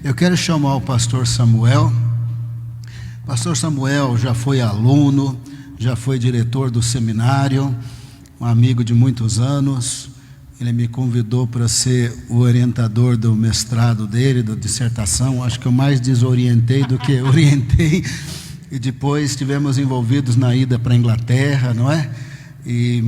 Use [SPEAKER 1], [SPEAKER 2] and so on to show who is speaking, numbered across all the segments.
[SPEAKER 1] Eu quero chamar o pastor Samuel. Pastor Samuel já foi aluno, já foi diretor do seminário, um amigo de muitos anos. Ele me convidou para ser o orientador do mestrado dele, da dissertação. Acho que eu mais desorientei do que orientei. E depois estivemos envolvidos na ida para a Inglaterra, não é? E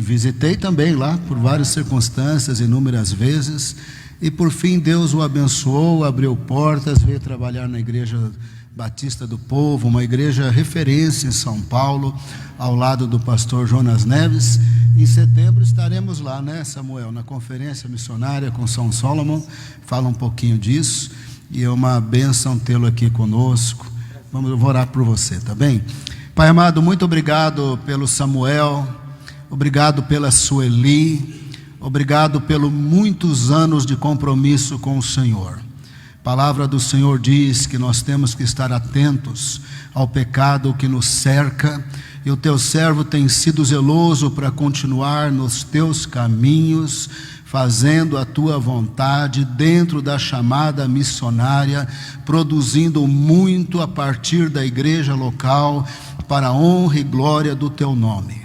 [SPEAKER 1] visitei também lá por várias circunstâncias, inúmeras vezes. E por fim Deus o abençoou, abriu portas, veio trabalhar na Igreja Batista do Povo, uma igreja referência em São Paulo, ao lado do pastor Jonas Neves. Em setembro estaremos lá, né, Samuel, na conferência missionária com São Solomon. Fala um pouquinho disso, e é uma bênção tê-lo aqui conosco. Eu vou orar por você, tá bem? Pai amado, muito obrigado pelo Samuel, obrigado pela Sueli, obrigado pelos muitos anos de compromisso com o Senhor. A palavra do Senhor diz que nós temos que estar atentos ao pecado que nos cerca, e o teu servo tem sido zeloso para continuar nos teus caminhos, fazendo a tua vontade dentro da chamada missionária, produzindo muito a partir da igreja local, para a honra e glória do teu nome.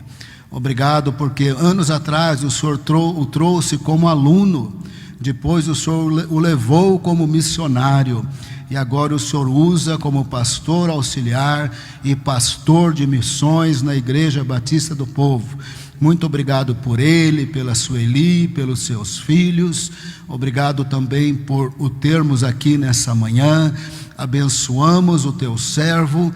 [SPEAKER 1] Obrigado, porque anos atrás o Senhor o trouxe como aluno, depois o Senhor o levou como missionário, e agora o Senhor usa como pastor auxiliar e pastor de missões na Igreja Batista do Povo. Muito obrigado por ele, pela Sueli, pelos seus filhos. Obrigado também por o termos aqui nessa manhã. Abençoamos o teu servo,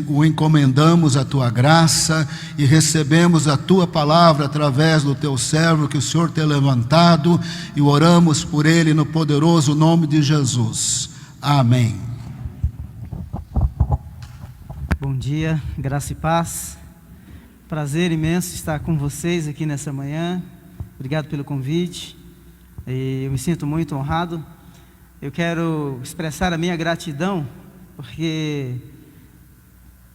[SPEAKER 1] o encomendamos a tua graça e recebemos a tua palavra através do teu servo que o Senhor tem levantado, e oramos por ele no poderoso nome de Jesus. Amém.
[SPEAKER 2] Bom dia, graça e paz. Prazer imenso estar com vocês aqui nessa manhã. Obrigado pelo convite. Eu me sinto muito honrado. Eu quero expressar a minha gratidão, porque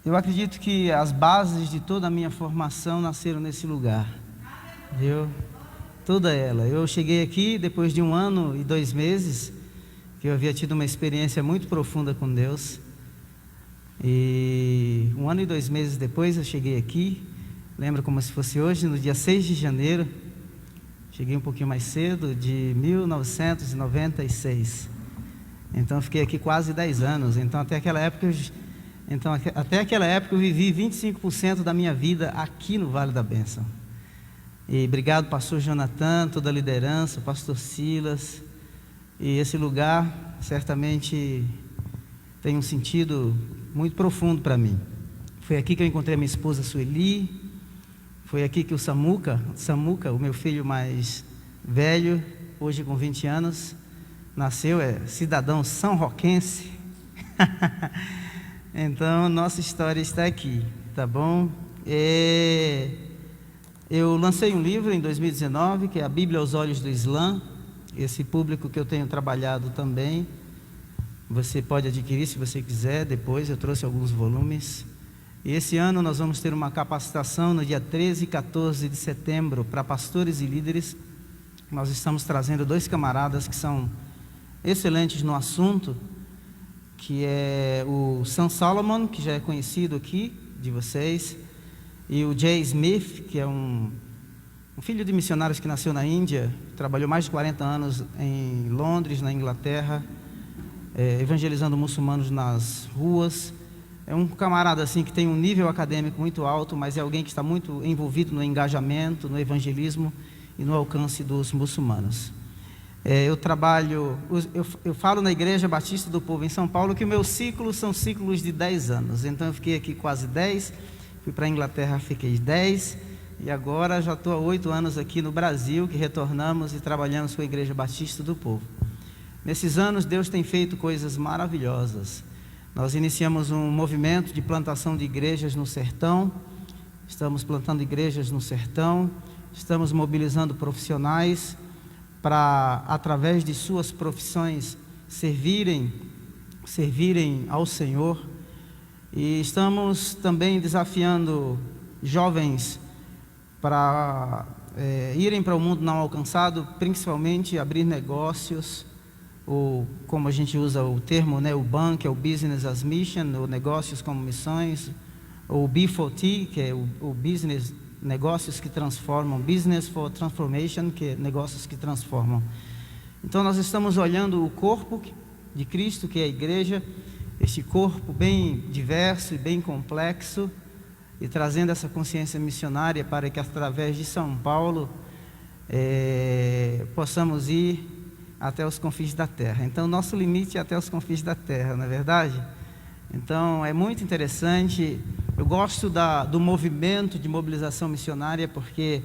[SPEAKER 2] eu acredito que as bases de toda a minha formação nasceram nesse lugar. Toda ela. Eu cheguei aqui depois de 1 ano e 2 meses, que eu havia tido uma experiência muito profunda com Deus. E 1 ano e 2 meses depois eu cheguei aqui. Lembro como se fosse hoje, no dia 6 de janeiro. Cheguei um pouquinho mais cedo, de 1996. Então fiquei aqui quase 10 anos. Então até aquela época eu vivi 25% da minha vida aqui no Vale da Bênção. E obrigado, pastor Jonathan, toda a liderança, pastor Silas. E esse lugar certamente tem um sentido muito profundo para mim. Foi aqui que eu encontrei a minha esposa Sueli. Foi aqui que o Samuca, o meu filho mais velho, hoje com 20 anos, nasceu, cidadão são-roquense. Então, nossa história está aqui, tá bom? Eu lancei um livro em 2019, que é a Bíblia aos Olhos do Islã. Esse público que eu tenho trabalhado também, você pode adquirir se você quiser, depois eu trouxe alguns volumes. E esse ano nós vamos ter uma capacitação no dia 13 e 14 de setembro para pastores e líderes. Nós estamos trazendo 2 camaradas que são excelentes no assunto, que é o São Solomon, que já é conhecido aqui de vocês, e o Jay Smith, que é um filho de missionários que nasceu na Índia, trabalhou mais de 40 anos em Londres, na Inglaterra, evangelizando muçulmanos nas ruas. É um camarada assim que tem um nível acadêmico muito alto, mas é alguém que está muito envolvido no engajamento, no evangelismo e no alcance dos muçulmanos. Eu falo na Igreja Batista do Povo em São Paulo que meus ciclos são ciclos de 10 anos. Então eu fiquei aqui quase 10, fui para a Inglaterra, fiquei 10, e agora já estou há 8 anos aqui no Brasil, que retornamos e trabalhamos com a Igreja Batista do Povo. Nesses anos Deus tem feito coisas maravilhosas. Nós iniciamos um movimento de plantação de igrejas no sertão. Estamos plantando igrejas no sertão. Estamos mobilizando profissionais para, através de suas profissões, servirem ao Senhor. E estamos também desafiando jovens para irem para o mundo não alcançado, principalmente abrir negócios. ou como a gente usa o termo, né, o BAN, que é o Business as Mission, ou Negócios como Missões, ou o B4T, que é o Business, Negócios que Transformam, Business for Transformation, que é Negócios que Transformam. Então nós estamos olhando o corpo de Cristo, que é a igreja, este corpo bem diverso e bem complexo, e trazendo essa consciência missionária para que através de São Paulo possamos ir até os confins da terra. Então nosso limite é até os confins da terra, não é verdade? Então é muito interessante. Eu gosto do movimento de mobilização missionária, porque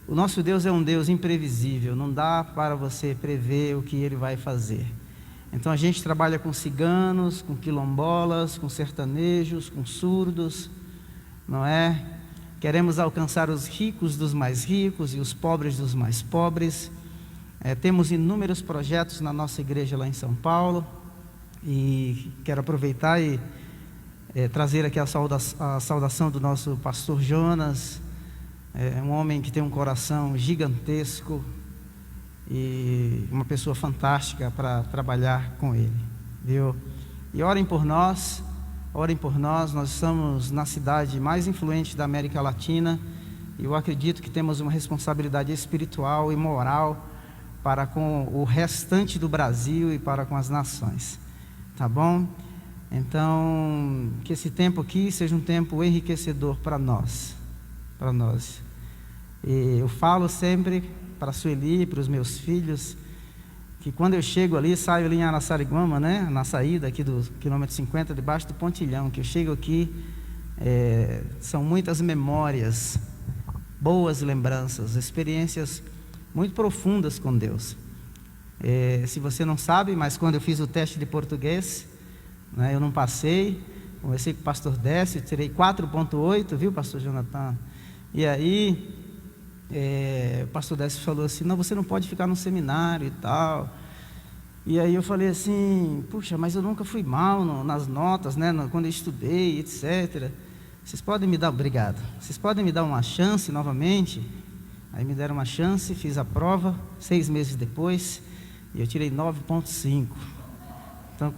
[SPEAKER 2] o nosso Deus é um Deus imprevisível, não dá para você prever o que Ele vai fazer. Então a gente trabalha com ciganos, com quilombolas, com sertanejos, com surdos, não é? Queremos alcançar os ricos dos mais ricos e os pobres dos mais pobres. Temos inúmeros projetos na nossa igreja lá em São Paulo, e quero aproveitar e trazer aqui a saudação do nosso pastor Jonas, um homem que tem um coração gigantesco e uma pessoa fantástica para trabalhar com ele, viu? E orem por nós, nós estamos na cidade mais influente da América Latina, e eu acredito que temos uma responsabilidade espiritual e moral para com o restante do Brasil e para com as nações, tá bom? Então, que esse tempo aqui seja um tempo enriquecedor para nós, E eu falo sempre para a Sueli, para os meus filhos, que quando eu chego ali, saio ali em Araçariguama, né, na saída aqui do quilômetro 50, debaixo do pontilhão, que eu chego aqui, são muitas memórias, boas lembranças, experiências muito profundas com Deus. Se você não sabe, mas quando eu fiz o teste de português, né, eu não passei, conversei com o pastor Décio, tirei 4.8, viu, pastor Jonathan? E aí o pastor Décio falou assim: não, você não pode ficar no seminário e tal. E aí eu falei assim: puxa, mas eu nunca fui mal nas notas, né, quando eu estudei, etc. Vocês podem me dar, obrigado, vocês podem me dar uma chance novamente? Aí me deram uma chance, fiz a prova 6 meses depois, e eu tirei 9.5. Então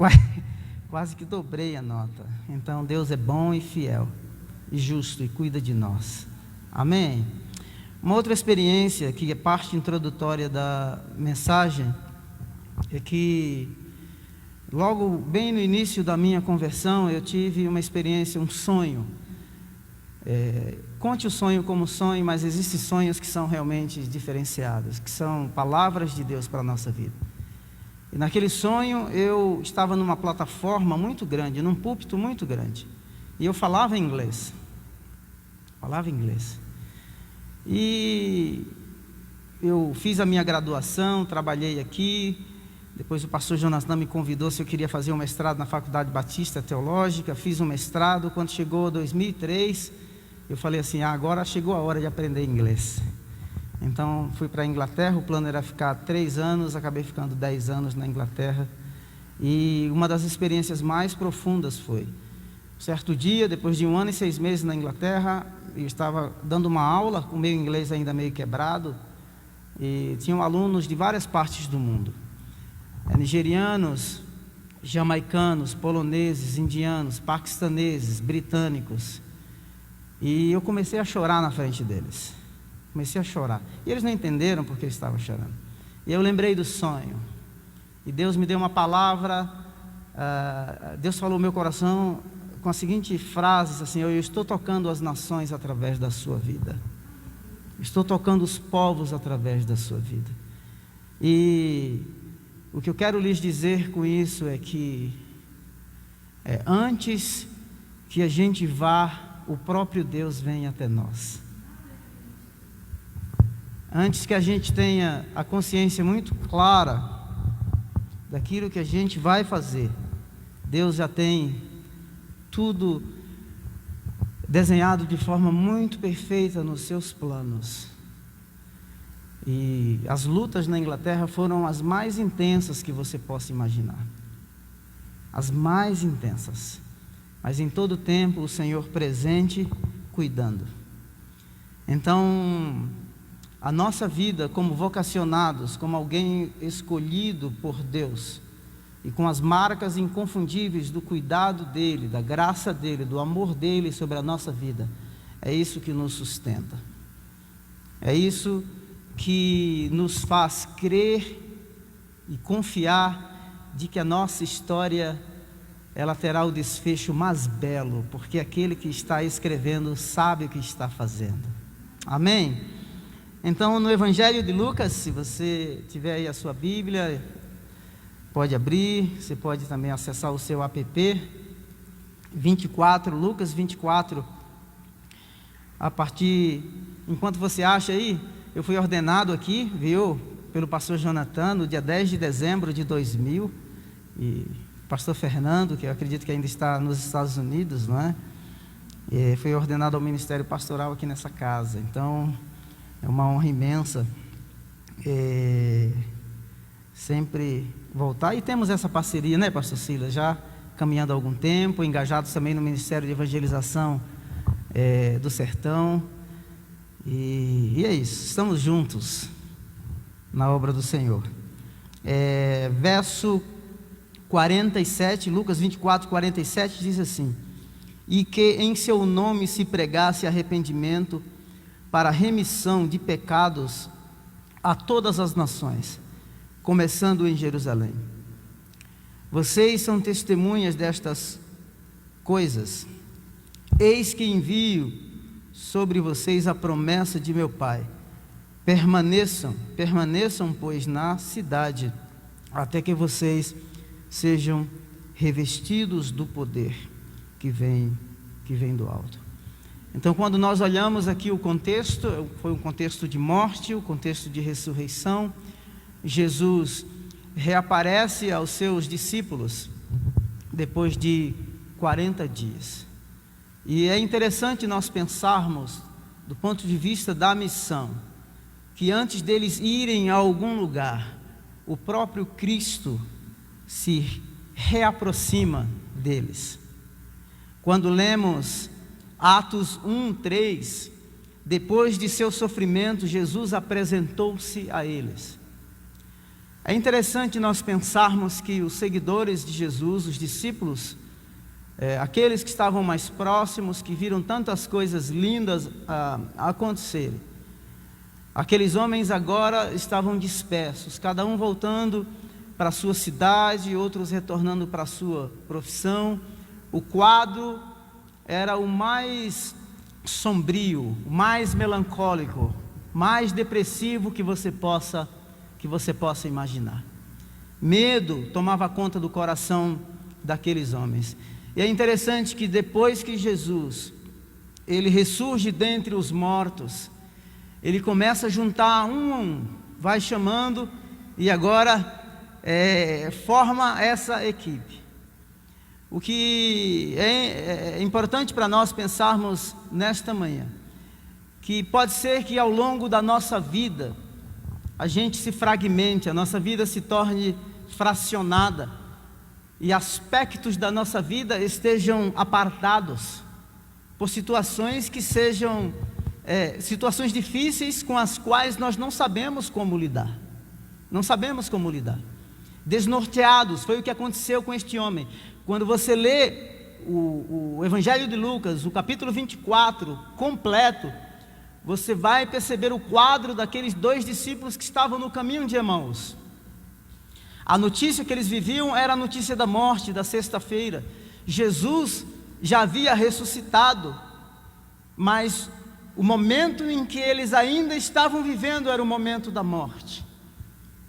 [SPEAKER 2] quase que dobrei a nota. Então Deus é bom e fiel, e justo, e cuida de nós. Amém? Uma outra experiência, que é parte introdutória da mensagem, é que logo bem no início da minha conversão, eu tive uma experiência, um sonho. Conte o sonho como sonho, mas existem sonhos que são realmente diferenciados, que são palavras de Deus para a nossa vida. E naquele sonho eu estava numa plataforma muito grande, num púlpito muito grande, e eu falava inglês. E eu fiz a minha graduação, trabalhei aqui. Depois o pastor Jonathan me convidou se eu queria fazer um mestrado na Faculdade Batista Teológica. Fiz um mestrado. Quando chegou 2003, eu falei assim: agora chegou a hora de aprender inglês. Então fui para a Inglaterra. O plano era ficar 3 anos, acabei ficando 10 anos na Inglaterra. E uma das experiências mais profundas foi, certo dia, depois de 1 ano e 6 meses na Inglaterra, eu estava dando uma aula, com o meu inglês ainda meio quebrado, e tinham alunos de várias partes do mundo, nigerianos, jamaicanos, poloneses, indianos, paquistaneses, britânicos. E eu comecei a chorar na frente deles. Comecei a chorar. E eles não entenderam porque eu estava chorando. E eu lembrei do sonho. E Deus me deu uma palavra. Deus falou no meu coração com a seguinte frase, assim: eu estou tocando as nações através da sua vida. Estou tocando os povos através da sua vida. E o que eu quero lhes dizer com isso é que antes que a gente vá, o próprio Deus vem até nós. Antes que a gente tenha a consciência muito clara daquilo que a gente vai fazer, Deus já tem tudo desenhado de forma muito perfeita nos seus planos. E as lutas na Inglaterra foram as mais intensas que você possa imaginar. As mais intensas. Mas em todo tempo o Senhor presente, cuidando. Então, a nossa vida como vocacionados, como alguém escolhido por Deus, e com as marcas inconfundíveis do cuidado dEle, da graça dEle, do amor dEle sobre a nossa vida, é isso que nos sustenta. É isso que nos faz crer e confiar de que a nossa história, ela terá o desfecho mais belo, porque aquele que está escrevendo sabe o que está fazendo. Amém? Então, no Evangelho de Lucas, se você tiver aí a sua Bíblia, pode abrir, você pode também acessar o seu app, 24, Lucas 24, enquanto você acha aí, eu fui ordenado aqui, viu, pelo pastor Jonathan, no dia 10 de dezembro de 2000, e pastor Fernando, que eu acredito que ainda está nos Estados Unidos, não é? E foi ordenado ao ministério pastoral aqui nessa casa. Então, é uma honra imensa sempre voltar. E temos essa parceria, né, pastor Silas? Já caminhando há algum tempo, engajados também no Ministério de Evangelização do Sertão. E é isso, estamos juntos na obra do Senhor. Verso 47, Lucas 24, 47 diz assim: e que em seu nome se pregasse arrependimento para remissão de pecados a todas as nações, começando em Jerusalém. Vocês são testemunhas destas coisas. Eis que envio sobre vocês a promessa de meu Pai. Permaneçam, pois, na cidade, até que vocês sejam revestidos do poder que vem do alto. Então, quando nós olhamos aqui o contexto, foi um contexto de morte, o contexto de ressurreição. Jesus reaparece aos seus discípulos depois de 40 dias. E é interessante nós pensarmos, do ponto de vista da missão, que antes deles irem a algum lugar, o próprio Cristo se reaproxima deles. Quando lemos Atos 1:3, depois de seu sofrimento, Jesus apresentou-se a eles. É interessante nós pensarmos que os seguidores de Jesus, os discípulos, aqueles que estavam mais próximos, que viram tantas coisas lindas acontecerem, aqueles homens agora estavam dispersos, cada um voltando para a sua cidade, outros retornando para a sua profissão. O quadro era o mais sombrio, o mais melancólico, mais depressivo que você possa imaginar. Medo tomava conta do coração daqueles homens. E é interessante que depois que Jesus, ele ressurge dentre os mortos, ele começa a juntar um a um, vai chamando, e agora forma essa equipe. O que é importante para nós pensarmos nesta manhã, que pode ser que ao longo da nossa vida, a gente se fragmente, a nossa vida se torne fracionada, e aspectos da nossa vida estejam apartados, por situações que sejam, situações difíceis com as quais nós não sabemos como lidar, desnorteados. Foi o que aconteceu com este homem. Quando você lê o Evangelho de Lucas, o capítulo 24 completo, você vai perceber o quadro daqueles dois discípulos que estavam no caminho de Emaús. A notícia que eles viviam era a notícia da morte, da sexta-feira. Jesus já havia ressuscitado, mas o momento em que eles ainda estavam vivendo era o momento da morte.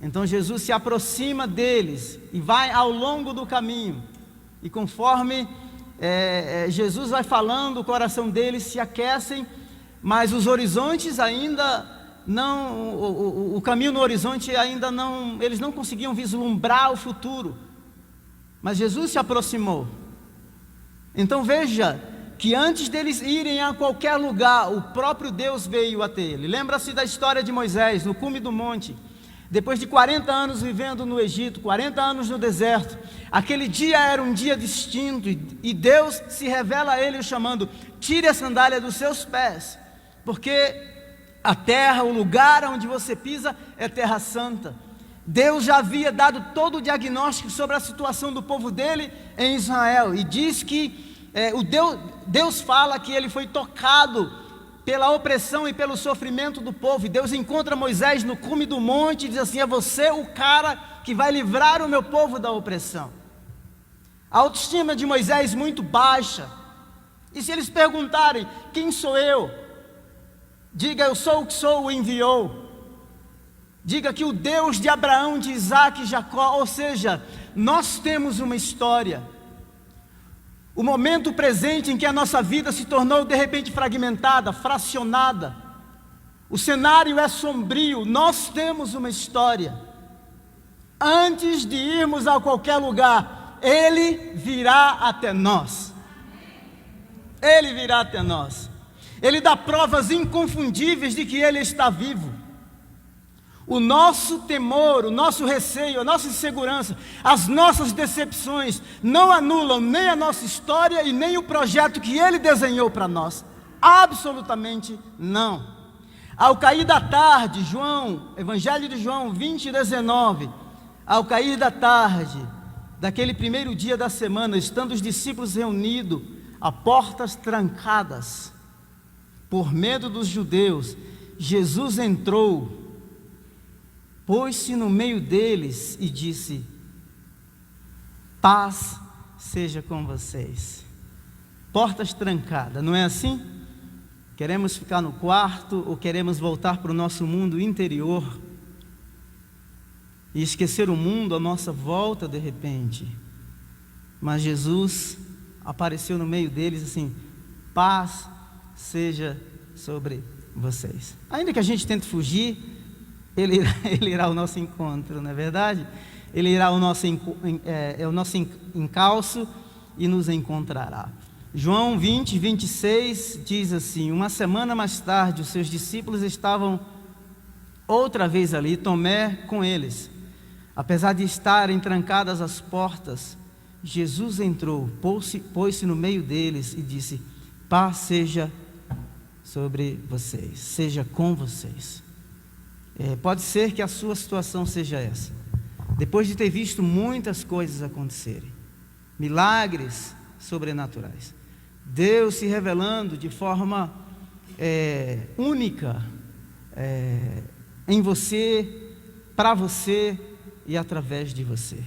[SPEAKER 2] Então Jesus se aproxima deles e vai ao longo do caminho, e conforme Jesus vai falando, o coração deles se aquecem, mas os horizontes ainda não, o caminho no horizonte ainda não, eles não conseguiam vislumbrar o futuro, mas Jesus se aproximou. Então veja que antes deles irem a qualquer lugar, o próprio Deus veio até ele. Lembra-se da história de Moisés no cume do monte, depois de 40 anos vivendo no Egito, 40 anos no deserto. Aquele dia era um dia distinto, e Deus se revela a ele chamando: tire a sandália dos seus pés, porque A terra, o lugar onde você pisa é terra santa. Deus já havia dado todo o diagnóstico sobre a situação do povo dele em Israel, e diz que Deus fala que ele foi tocado pela opressão e pelo sofrimento do povo, e Deus encontra Moisés no cume do monte e diz assim: é você o cara que vai livrar o meu povo da opressão. A autoestima de Moisés muito baixa, e se eles perguntarem: quem sou eu? Diga: eu sou o que sou, o enviou. Diga que o Deus de Abraão, de Isaac e Jacó, ou seja, nós temos uma história. O momento presente em que a nossa vida se tornou de repente fragmentada, fracionada, o cenário é sombrio, nós temos uma história. Antes de irmos a qualquer lugar, Ele virá até nós. Ele virá até nós. Ele dá provas inconfundíveis de que Ele está vivo. O nosso temor, o nosso receio, a nossa insegurança, as nossas decepções não anulam nem a nossa história e nem o projeto que Ele desenhou para nós. Absolutamente não. Ao cair da tarde, Evangelho de João 20:19, ao cair da tarde, daquele primeiro dia da semana, estando os discípulos reunidos, a portas trancadas, por medo dos judeus, Jesus entrou, pôs-se no meio deles e disse: paz seja com vocês. Portas trancadas, não é assim? Queremos ficar no quarto ou queremos voltar para o nosso mundo interior e esquecer o mundo à nossa volta de repente? Mas Jesus apareceu no meio deles assim: paz seja sobre vocês. Ainda que a gente tente fugir, Ele irá ao nosso encontro, não é verdade? Ele irá ao nosso encalço e nos encontrará. João 20:26 diz assim: uma semana mais tarde, os seus discípulos estavam outra vez ali, Tomé com eles. Apesar de estarem trancadas as portas, Jesus entrou, pôs-se no meio deles e disse: paz seja sobre vocês, seja com vocês. Pode ser que a sua situação seja essa. Depois de ter visto muitas coisas acontecerem, milagres sobrenaturais, Deus se revelando de forma única em você, para você e através de você.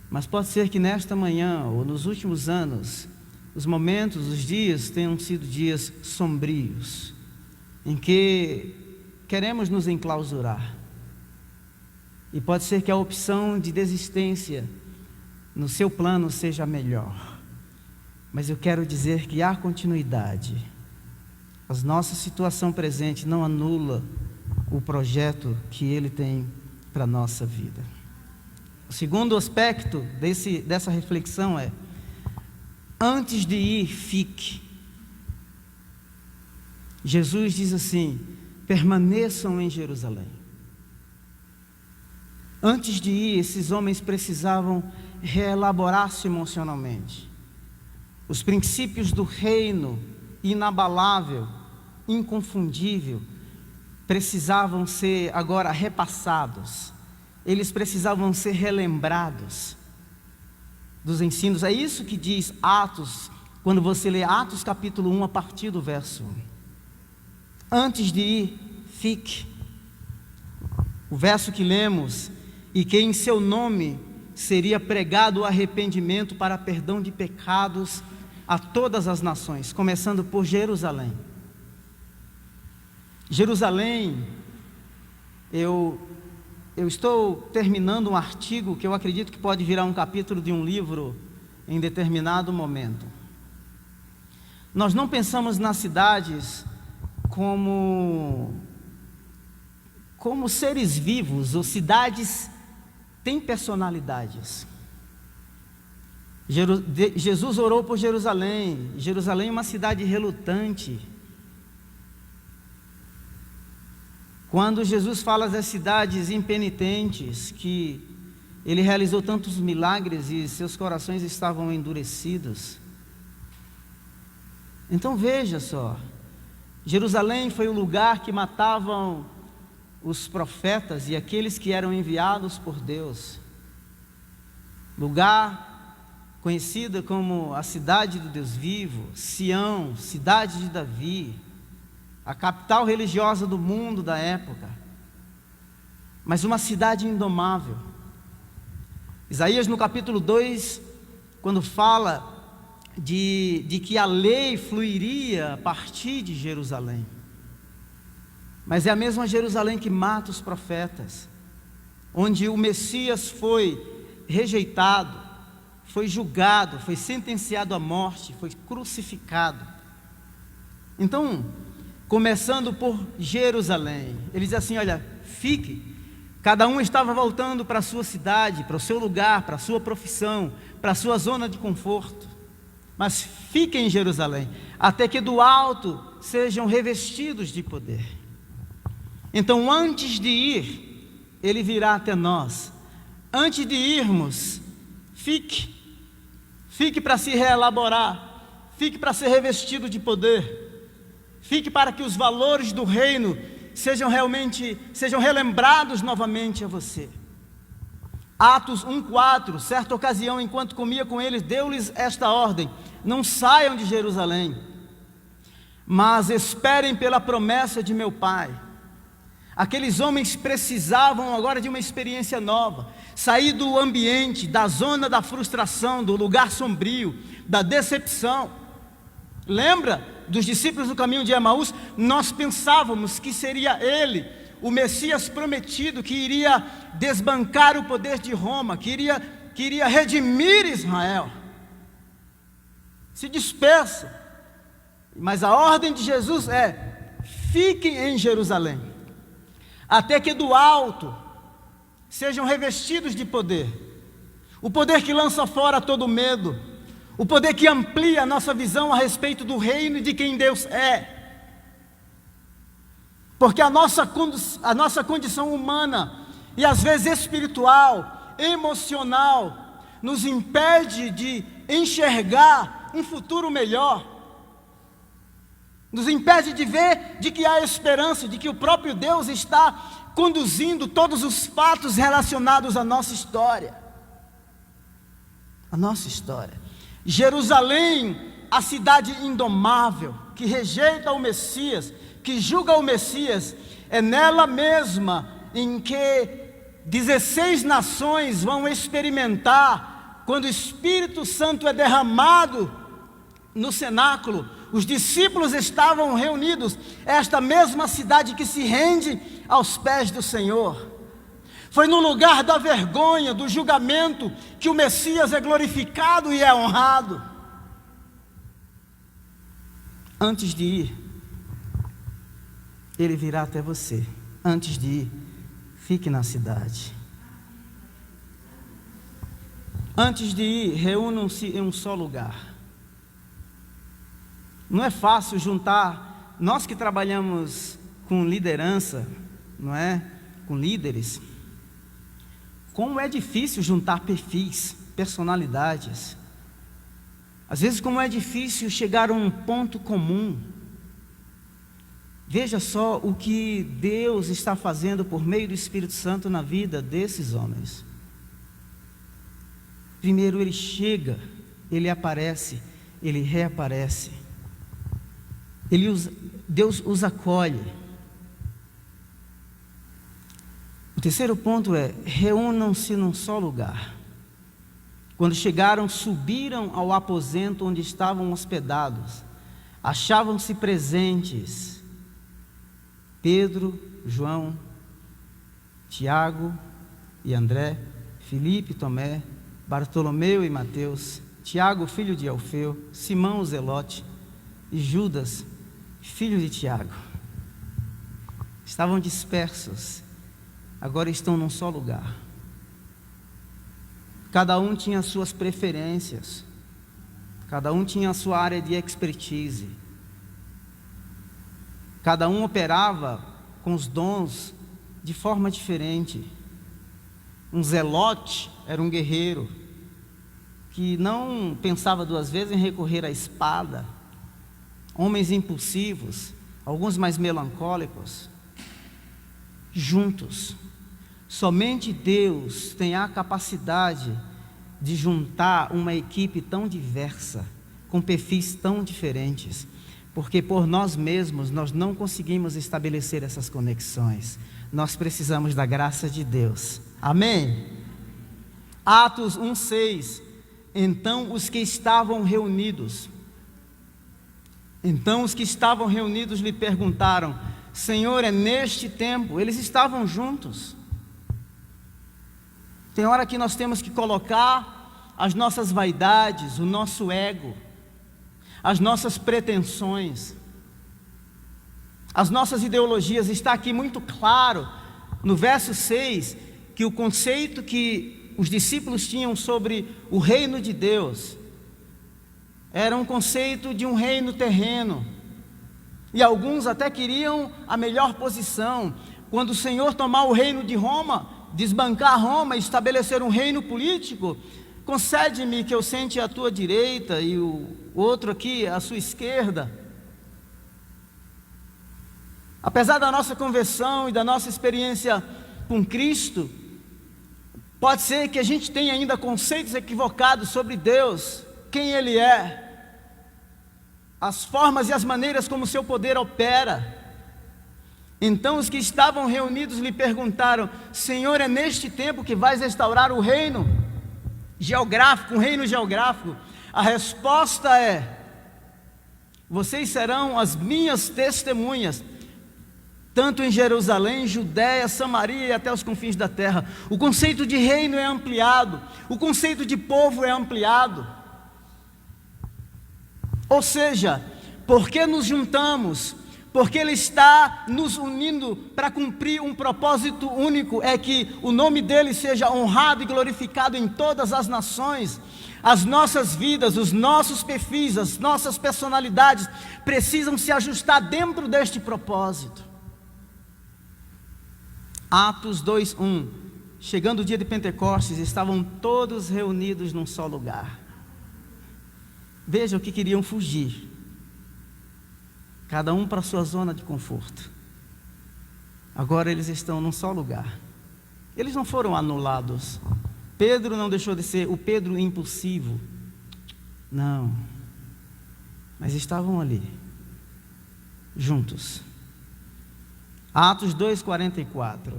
[SPEAKER 2] Mas pode ser que nesta manhã ou nos últimos anos, os momentos, os dias tenham sido dias sombrios, em que queremos nos enclausurar, e pode ser que a opção de desistência no seu plano seja melhor, mas eu quero dizer que há continuidade. A nossa situação presente não anula o projeto que Ele tem para a nossa vida. O segundo aspecto dessa reflexão é: antes de ir, fique. Jesus diz assim: permaneçam em Jerusalém. Antes de ir, esses homens precisavam reelaborar-se emocionalmente. Os princípios do reino inabalável, inconfundível, precisavam ser agora repassados. Eles precisavam ser relembrados dos ensinos. É isso que diz Atos, quando você lê Atos capítulo 1, a partir do verso 1. Antes de ir, fique. O verso que lemos: e que em seu nome seria pregado o arrependimento para perdão de pecados a todas as nações, começando por Jerusalém. Jerusalém, eu estou terminando um artigo que eu acredito que pode virar um capítulo de um livro em determinado momento. Nós não pensamos nas cidades como seres vivos, ou cidades têm personalidades. Jesus orou por Jerusalém. Jerusalém é uma cidade relutante. Quando Jesus fala das cidades impenitentes, que Ele realizou tantos milagres e seus corações estavam endurecidos. Então veja só, Jerusalém foi o lugar que matavam os profetas e aqueles que eram enviados por Deus. Lugar conhecido como a cidade do Deus vivo, Sião, cidade de Davi, a capital religiosa do mundo da época, mas uma cidade indomável. Isaías no capítulo 2, quando fala de que a lei fluiria a partir de Jerusalém, mas é a mesma Jerusalém que mata os profetas, onde o Messias foi rejeitado, foi julgado, foi sentenciado à morte, foi crucificado. Então, começando por Jerusalém, ele diz assim: olha, fique. Cada um estava voltando para a sua cidade, para o seu lugar, para a sua profissão, para a sua zona de conforto. Mas fiquem em Jerusalém, até que do alto sejam revestidos de poder. Então, antes de ir, ele virá até nós. Antes de irmos, fique para se reelaborar, fique para ser revestido de poder, fique para que os valores do reino sejam relembrados novamente a você. Atos 1:4, certa ocasião, enquanto comia com eles, deu-lhes esta ordem: não saiam de Jerusalém, mas esperem pela promessa de meu Pai. Aqueles homens precisavam agora de uma experiência nova, sair do ambiente, da zona da frustração, do lugar sombrio, da decepção. Lembra dos discípulos do caminho de Emaús? Nós pensávamos que seria ele, o Messias prometido, que iria desbancar o poder de Roma, que iria redimir Israel. Se dispersa. Mas a ordem de Jesus é: fiquem em Jerusalém, até que do alto sejam revestidos de poder. O poder que lança fora todo medo, o poder que amplia a nossa visão a respeito do reino e de quem Deus é. Porque a nossa condição humana, e às vezes espiritual, emocional, nos impede de enxergar um futuro melhor, nos impede de ver de que há esperança, de que o próprio Deus está conduzindo todos os fatos relacionados à nossa história. A nossa história. Jerusalém, a cidade indomável, que rejeita o Messias, que julga o Messias, é nela mesma em que 16 nações vão experimentar, quando o Espírito Santo é derramado no cenáculo. Os discípulos estavam reunidos, esta mesma cidade que se rende aos pés do Senhor. Foi no lugar da vergonha, do julgamento, que o Messias é glorificado e é honrado. Antes de ir, ele virá até você. Antes de ir, fique na cidade. Antes de ir, reúnam-se em um só lugar. Não é fácil juntar, nós que trabalhamos com liderança, não é? Com líderes, como é difícil juntar perfis, personalidades. Às vezes como é difícil chegar a um ponto comum. Veja só o que Deus está fazendo por meio do Espírito Santo na vida desses homens. Primeiro ele chega, ele aparece, ele reaparece. Deus os acolhe. O terceiro ponto é: reúnam-se num só lugar. Quando chegaram, subiram ao aposento onde estavam hospedados. Achavam-se presentes Pedro, João, Tiago e André, Filipe, Tomé, Bartolomeu e Mateus, Tiago, filho de Alfeu, Simão o Zelote e Judas, filho de Tiago. Estavam dispersos, agora estão num só lugar. Cada um tinha suas preferências, cada um tinha a sua área de expertise, cada um operava com os dons de forma diferente. Um zelote era um guerreiro que não pensava duas vezes em recorrer à espada. Homens impulsivos, alguns mais melancólicos, juntos. Somente Deus tem a capacidade de juntar uma equipe tão diversa, com perfis tão diferentes, porque por nós mesmos nós não conseguimos estabelecer essas conexões. Nós precisamos da graça de Deus. Amém? Atos 1:6. Então os que estavam reunidos lhe perguntaram: Senhor, é neste tempo? Eles estavam juntos. Tem hora que nós temos que colocar as nossas vaidades, o nosso ego, as nossas pretensões, as nossas ideologias. Está aqui muito claro no verso 6 que o conceito que os discípulos tinham sobre o reino de Deus era um conceito de um reino terreno, e alguns até queriam a melhor posição. Quando o Senhor tomar o reino de Roma, desbancar Roma, estabelecer um reino político, concede-me que eu sente à tua direita e o outro aqui à sua esquerda. Apesar da nossa conversão e da nossa experiência com Cristo, pode ser que a gente tenha ainda conceitos equivocados sobre Deus, quem Ele é, as formas e as maneiras como o seu poder opera. Então os que estavam reunidos lhe perguntaram: Senhor, é neste tempo que vais restaurar o reino geográfico, um reino geográfico? A resposta é: vocês serão as minhas testemunhas, tanto em Jerusalém, Judéia, Samaria e até os confins da terra. O conceito de reino é ampliado, o conceito de povo é ampliado. Ou seja, porque nos juntamos, porque Ele está nos unindo para cumprir um propósito único, é que o nome dEle seja honrado e glorificado em todas as nações. As nossas vidas, os nossos perfis, as nossas personalidades precisam se ajustar dentro deste propósito. Atos 2:1. Chegando o dia de Pentecostes, estavam todos reunidos num só lugar. Veja o que queriam fugir, cada um para a sua zona de conforto. Agora eles estão num só lugar. Eles não foram anulados. Pedro não deixou de ser o Pedro impulsivo, não, mas estavam ali, juntos. Atos 2:44.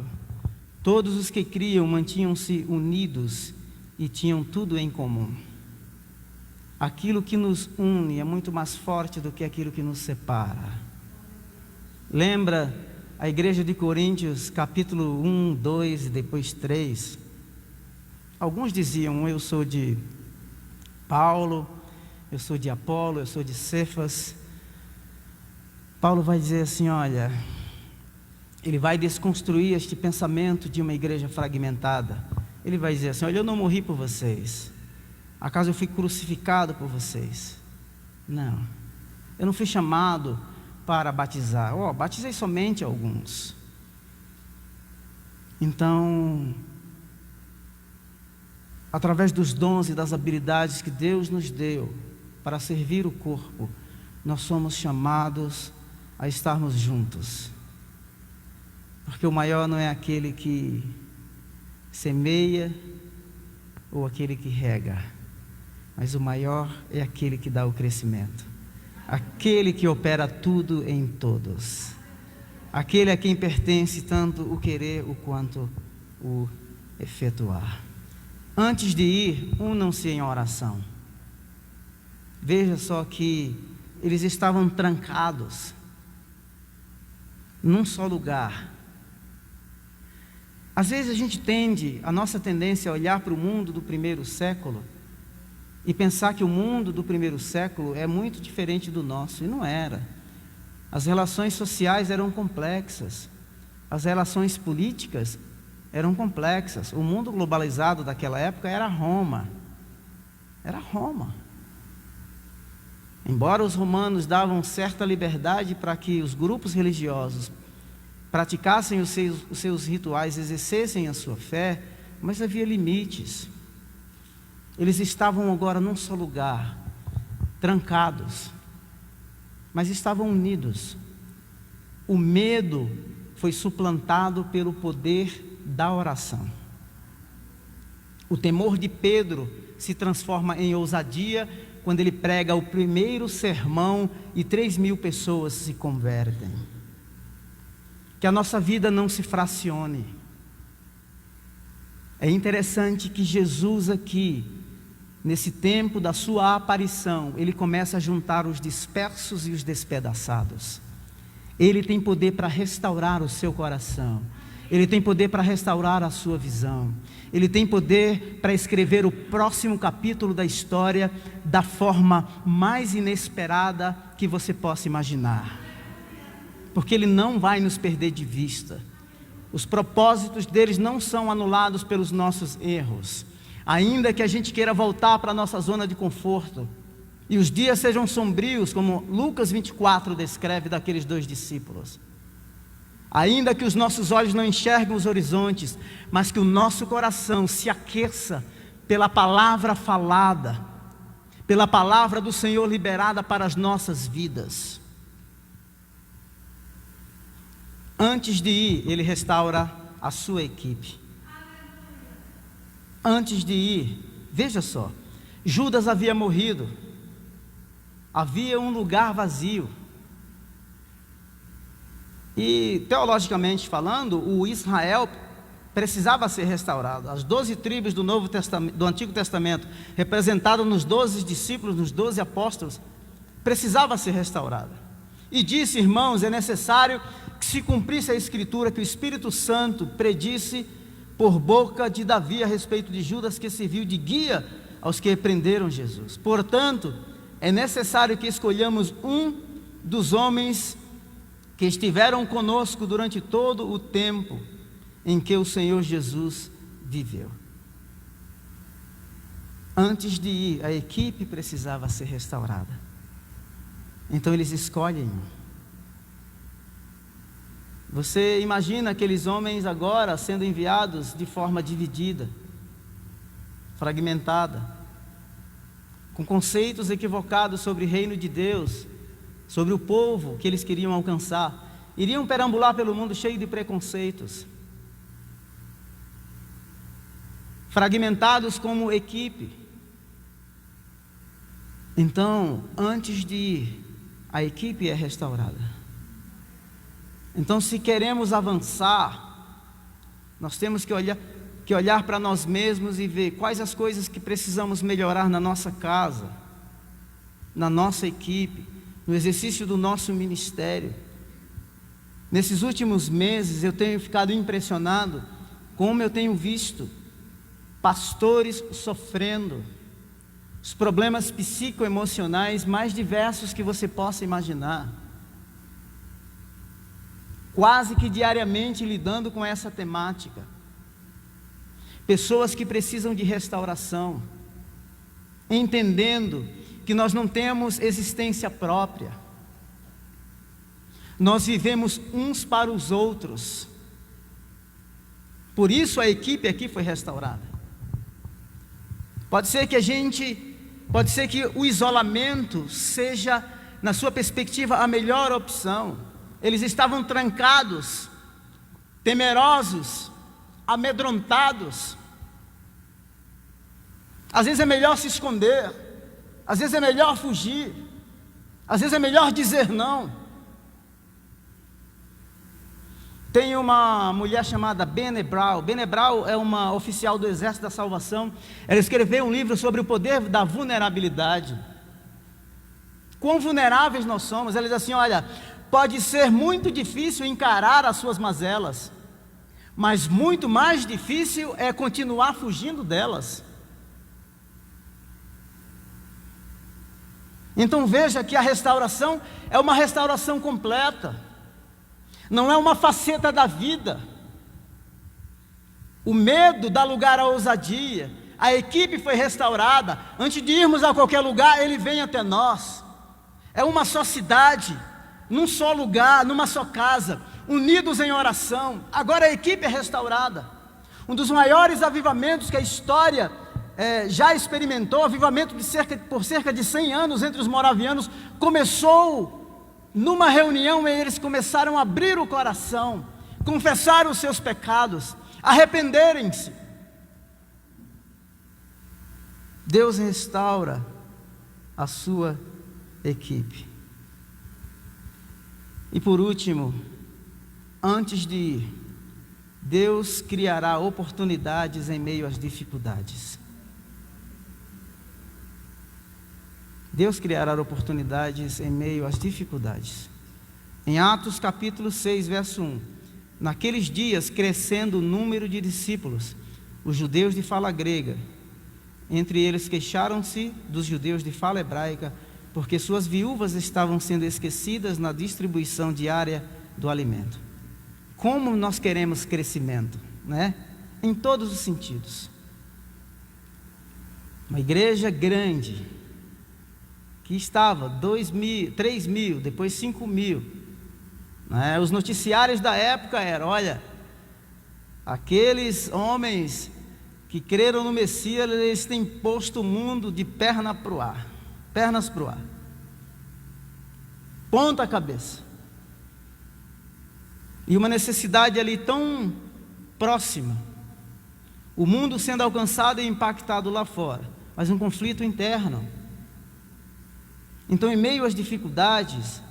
[SPEAKER 2] Todos os que criam mantinham-se unidos e tinham tudo em comum. Aquilo que nos une é muito mais forte do que aquilo que nos separa. Lembra a igreja de Coríntios, capítulo 1, 2 e depois 3? Alguns diziam: eu sou de Paulo, eu sou de Apolo, eu sou de Cefas. Paulo vai dizer assim: olha, ele vai desconstruir este pensamento de uma igreja fragmentada. Ele vai dizer assim: olha, eu não morri por vocês. Acaso eu fui crucificado por vocês? Não, eu não fui chamado para batizar. Batizei somente alguns. Então, através dos dons e das habilidades que Deus nos deu para servir o corpo, nós somos chamados a estarmos juntos. Porque o maior não é aquele que semeia ou aquele que rega, mas o maior é aquele que dá o crescimento, aquele que opera tudo em todos, aquele a quem pertence tanto o querer o quanto o efetuar. Antes de ir, unam-se em oração. Veja só que eles estavam trancados num só lugar. Às vezes a nossa tendência a olhar para o mundo do primeiro século e pensar que o mundo do primeiro século é muito diferente do nosso, e não era. As relações sociais eram complexas, as relações políticas eram complexas. O mundo globalizado daquela época era Roma. Era Roma. Embora os romanos davam certa liberdade para que os grupos religiosos praticassem os seus rituais, exercessem a sua fé, mas havia limites. Eles estavam agora num só lugar, trancados, mas estavam unidos. o medo foi suplantado pelo poder da oração. O temor de Pedro se transforma em ousadia quando ele prega o primeiro sermão e 3.000 pessoas se convertem. Que a nossa vida não se fracione. É interessante que Jesus aqui, nesse tempo da sua aparição, ele começa a juntar os dispersos e os despedaçados. Ele tem poder para restaurar o seu coração. Ele tem poder para restaurar a sua visão. Ele tem poder para escrever o próximo capítulo da história da forma mais inesperada que você possa imaginar. Porque Ele não vai nos perder de vista. Os propósitos deles não são anulados pelos nossos erros. Ainda que a gente queira voltar para a nossa zona de conforto, e os dias sejam sombrios, como Lucas 24 descreve daqueles 2 discípulos. Ainda que os nossos olhos não enxerguem os horizontes, mas que o nosso coração se aqueça pela palavra falada, pela palavra do Senhor liberada para as nossas vidas. Antes de ir, Ele restaura a sua equipe. Antes de ir, veja só, Judas havia morrido, havia um lugar vazio. E teologicamente falando, o Israel precisava ser restaurado. As 12 tribos do Antigo Testamento, representadas nos 12 discípulos, nos 12 apóstolos, precisava ser restaurada. E disse, irmãos, é necessário que se cumprisse a Escritura que o Espírito Santo predisse por boca de Davi a respeito de Judas, que serviu de guia aos que prenderam Jesus. Portanto, é necessário que escolhamos um dos homens que estiveram conosco durante todo o tempo em que o Senhor Jesus viveu. Antes de ir, a equipe precisava ser restaurada. Então eles escolhem um. Você imagina aqueles homens agora sendo enviados de forma dividida, fragmentada, com conceitos equivocados sobre o reino de Deus, sobre o povo que eles queriam alcançar. Iriam perambular pelo mundo cheio de preconceitos, fragmentados como equipe. Então, antes de ir, a equipe é restaurada. Então, se queremos avançar, nós temos que olhar para nós mesmos e ver quais as coisas que precisamos melhorar na nossa casa, na nossa equipe, no exercício do nosso ministério. Nesses últimos meses eu tenho ficado impressionado como eu tenho visto pastores sofrendo os problemas psicoemocionais mais diversos que você possa imaginar, quase que diariamente lidando com essa temática. Pessoas que precisam de restauração, entendendo que nós não temos existência própria, nós vivemos uns para os outros. Por isso a equipe aqui foi restaurada. Pode ser que o isolamento seja, na sua perspectiva, a melhor opção. Eles estavam trancados, temerosos, amedrontados. Às vezes é melhor se esconder, às vezes é melhor fugir, às vezes é melhor dizer não. Tem uma mulher chamada Brené Brown. Brené Brown é uma oficial do Exército da Salvação. Ela escreveu um livro sobre o poder da vulnerabilidade. Quão vulneráveis nós somos. Ela diz assim, olha, pode ser muito difícil encarar as suas mazelas, mas muito mais difícil é continuar fugindo delas. Então veja que a restauração é uma restauração completa. Não é uma faceta da vida. O medo dá lugar à ousadia. A equipe foi restaurada. Antes de irmos a qualquer lugar, Ele vem até nós. É uma só cidade, num só lugar, numa só casa, unidos em oração. Agora a equipe é restaurada. Um dos maiores avivamentos que a história já experimentou, avivamento por cerca de 100 anos entre os moravianos, começou numa reunião, eles começaram a abrir o coração, confessar os seus pecados, arrependerem-se. Deus restaura a sua equipe. E por último, antes de ir, Deus criará oportunidades em meio às dificuldades. Deus criará oportunidades em meio às dificuldades. Em Atos capítulo 6, verso 1. Naqueles dias, crescendo o número de discípulos, os judeus de fala grega, entre eles queixaram-se dos judeus de fala hebraica, porque suas viúvas estavam sendo esquecidas na distribuição diária do alimento. Como nós queremos crescimento, né? Em todos os sentidos. Uma igreja grande, que estava 2.000, 3.000, depois 5.000. Né? Os noticiários da época eram, olha, aqueles homens que creram no Messias, eles têm posto o mundo de pernas para o ar. Ponta cabeça. E uma necessidade ali tão próxima. O mundo sendo alcançado e impactado lá fora, mas um conflito interno. Então, em meio às dificuldades,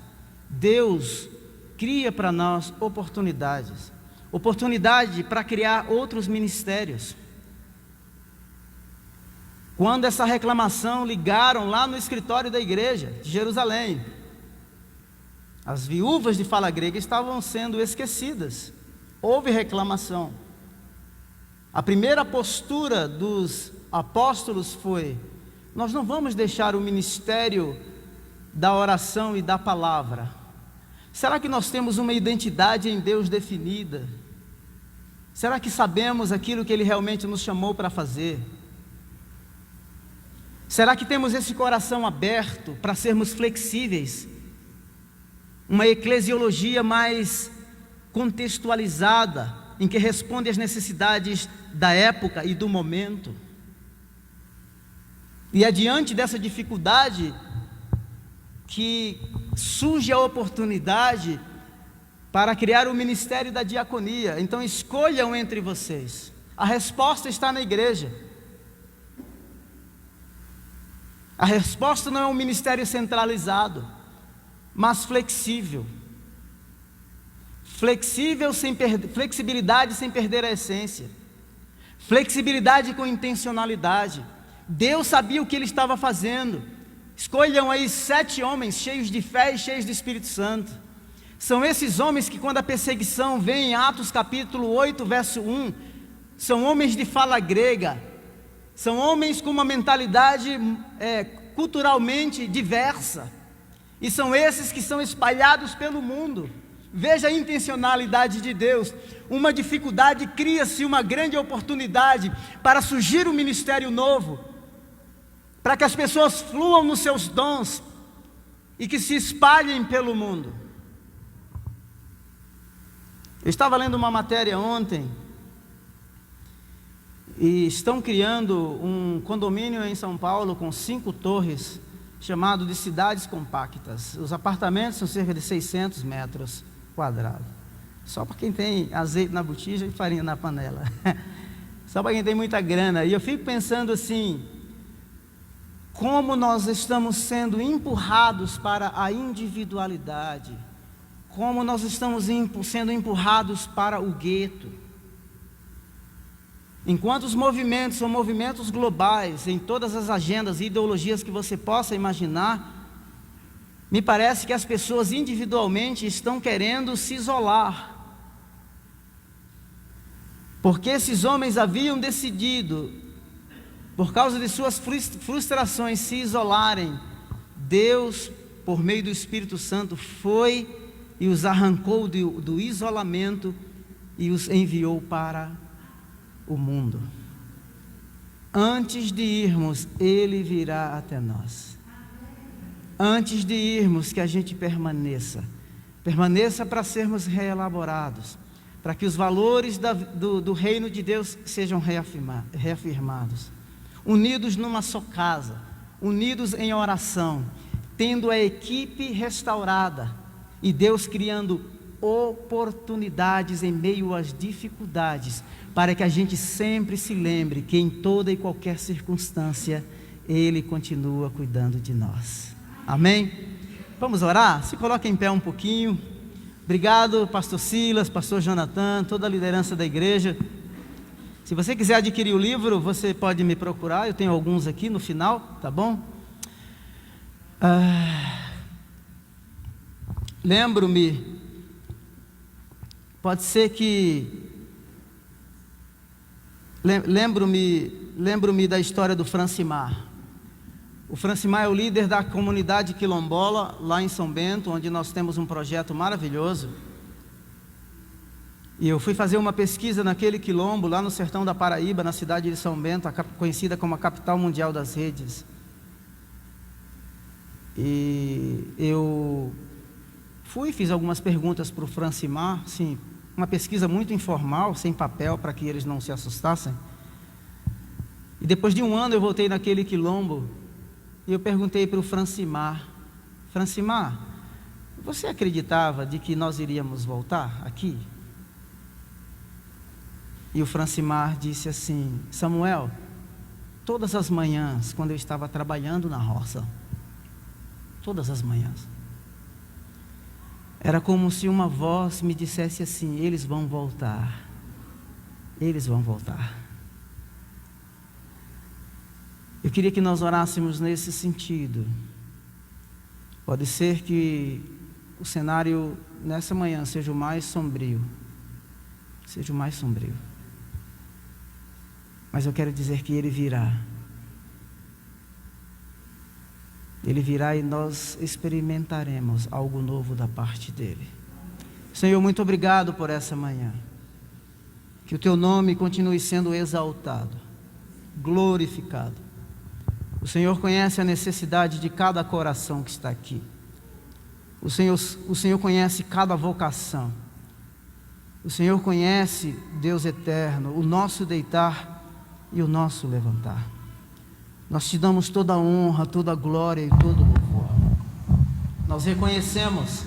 [SPEAKER 2] Deus cria para nós oportunidades. Oportunidade para criar outros ministérios. Quando essa reclamação ligaram lá no escritório da igreja de Jerusalém, as viúvas de fala grega estavam sendo esquecidas. Houve reclamação. A primeira postura dos apóstolos foi: nós não vamos deixar o ministério da oração e da palavra. Será que nós temos uma identidade em Deus definida? Será que sabemos aquilo que Ele realmente nos chamou para fazer? Será que temos esse coração aberto para sermos flexíveis? Uma eclesiologia mais contextualizada, em que responde às necessidades da época e do momento. E é diante dessa dificuldade que surge a oportunidade para criar o ministério da diaconia. Então escolham entre vocês. A resposta está na igreja. A resposta não é um ministério centralizado, mas flexível. Flexibilidade sem perder a essência. Flexibilidade com intencionalidade. Deus sabia o que Ele estava fazendo. Escolham aí 7 homens cheios de fé e cheios do Espírito Santo. São esses homens que, quando a perseguição vem em Atos capítulo 8, verso 1, são homens de fala grega. São homens com uma mentalidade culturalmente diversa. E são esses que são espalhados pelo mundo. Veja a intencionalidade de Deus. Uma dificuldade, cria-se uma grande oportunidade para surgir um ministério novo, para que as pessoas fluam nos seus dons e que se espalhem pelo mundo. Eu estava lendo uma matéria ontem, e estão criando um condomínio em São Paulo com 5 torres, chamado de cidades compactas. Os apartamentos são cerca de 600 metros quadrados. Só para quem tem azeite na botija e farinha na panela. Só para quem tem muita grana. E eu fico pensando assim, como nós estamos sendo empurrados para a individualidade, como nós estamos sendo empurrados para o gueto. Enquanto os movimentos são movimentos globais, em todas as agendas e ideologias que você possa imaginar, me parece que as pessoas individualmente estão querendo se isolar. Porque esses homens haviam decidido, por causa de suas frustrações, se isolarem. Deus, por meio do Espírito Santo, foi e os arrancou do isolamento e os enviou para o mundo. Antes de irmos, Ele virá até nós. Antes de irmos, que a gente permaneça para sermos reelaborados, para que os valores do reino de Deus sejam reafirmados, unidos numa só casa, unidos em oração, tendo a equipe restaurada, e Deus criando oportunidades em meio às dificuldades, para que a gente sempre se lembre que em toda e qualquer circunstância Ele continua cuidando de nós. Amém? Vamos orar? Se coloque em pé um pouquinho. Obrigado, pastor Silas, pastor Jonathan, toda a liderança da igreja. Se você quiser adquirir o livro, você pode me procurar, eu tenho alguns aqui no final, tá bom? Lembro-me, pode ser que... Lembro-me da história do Francimar. O Francimar é o líder da comunidade quilombola, lá em São Bento, onde nós temos um projeto maravilhoso. E eu fui fazer uma pesquisa naquele quilombo, lá no sertão da Paraíba, na cidade de São Bento, conhecida como a capital mundial das redes. E eu fiz algumas perguntas para o Francimar, sim, uma pesquisa muito informal, sem papel, para que eles não se assustassem. E depois de um ano eu voltei naquele quilombo, e eu perguntei para o Francimar: Francimar, você acreditava de que nós iríamos voltar aqui? E o Francimar disse assim: Samuel, todas as manhãs, quando eu estava trabalhando na roça, todas as manhãs, era como se uma voz me dissesse assim: eles vão voltar, eles vão voltar. Eu queria que nós orássemos nesse sentido. Pode ser que o cenário nessa manhã seja o mais sombrio, mas eu quero dizer que Ele virá. Ele virá e nós experimentaremos algo novo da parte dEle. Senhor, muito obrigado por essa manhã. Que o Teu nome continue sendo exaltado, glorificado. O Senhor conhece a necessidade de cada coração que está aqui. O Senhor conhece cada vocação. O Senhor conhece, Deus eterno, o nosso deitar e o nosso levantar. Nós Te damos toda a honra, toda a glória e todo o louvor. Nós reconhecemos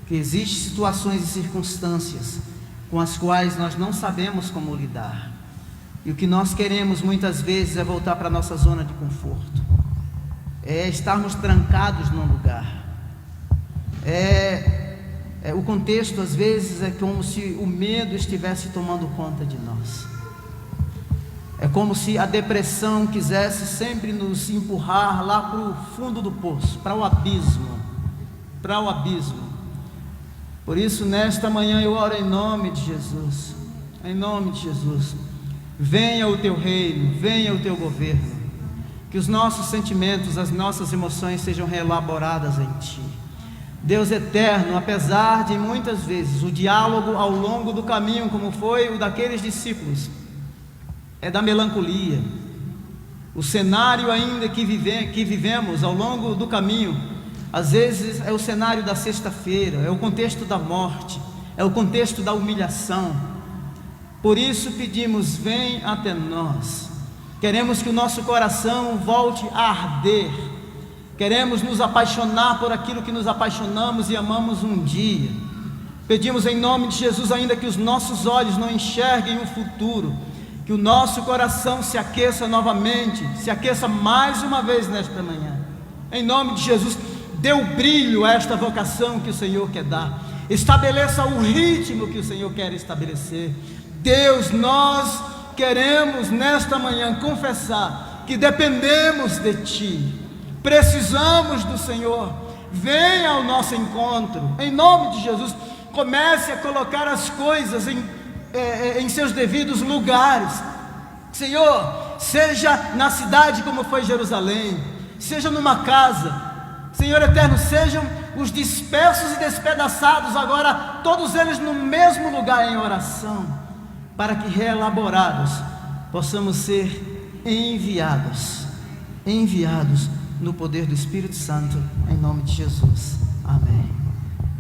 [SPEAKER 2] que existem situações e circunstâncias com as quais nós não sabemos como lidar. E o que nós queremos muitas vezes é voltar para a nossa zona de conforto. É estarmos trancados num lugar. O contexto às vezes é como se o medo estivesse tomando conta de nós. É como se a depressão quisesse sempre nos empurrar lá para o fundo do poço, para o abismo. Por isso, nesta manhã eu oro em nome de Jesus. Em nome de Jesus. Venha o Teu reino, venha o Teu governo. Que os nossos sentimentos, as nossas emoções sejam reelaboradas em Ti. Deus eterno, apesar de muitas vezes o diálogo ao longo do caminho, como foi o daqueles discípulos, é da melancolia. O cenário ainda que vivemos ao longo do caminho, às vezes é o cenário da sexta-feira, é o contexto da morte, é o contexto da humilhação. Por isso pedimos: vem até nós. Queremos que o nosso coração volte a arder. Queremos nos apaixonar por aquilo que nos apaixonamos e amamos um dia. Pedimos em nome de Jesus ainda que os nossos olhos não enxerguem o futuro, que o nosso coração se aqueça novamente, se aqueça mais uma vez nesta manhã. Em nome de Jesus, dê o brilho a esta vocação que o Senhor quer dar. Estabeleça o ritmo que o Senhor quer estabelecer. Deus, nós queremos nesta manhã confessar que dependemos de Ti, precisamos do Senhor. Venha ao nosso encontro, em nome de Jesus. Comece a colocar as coisas em seus devidos lugares. Senhor, seja na cidade como foi Jerusalém, seja numa casa, Senhor eterno, sejam os dispersos e despedaçados agora, todos eles no mesmo lugar em oração, para que reelaborados possamos ser enviados no poder do Espírito Santo, em nome de Jesus. Amém.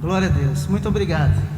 [SPEAKER 2] Glória a Deus. Muito obrigado.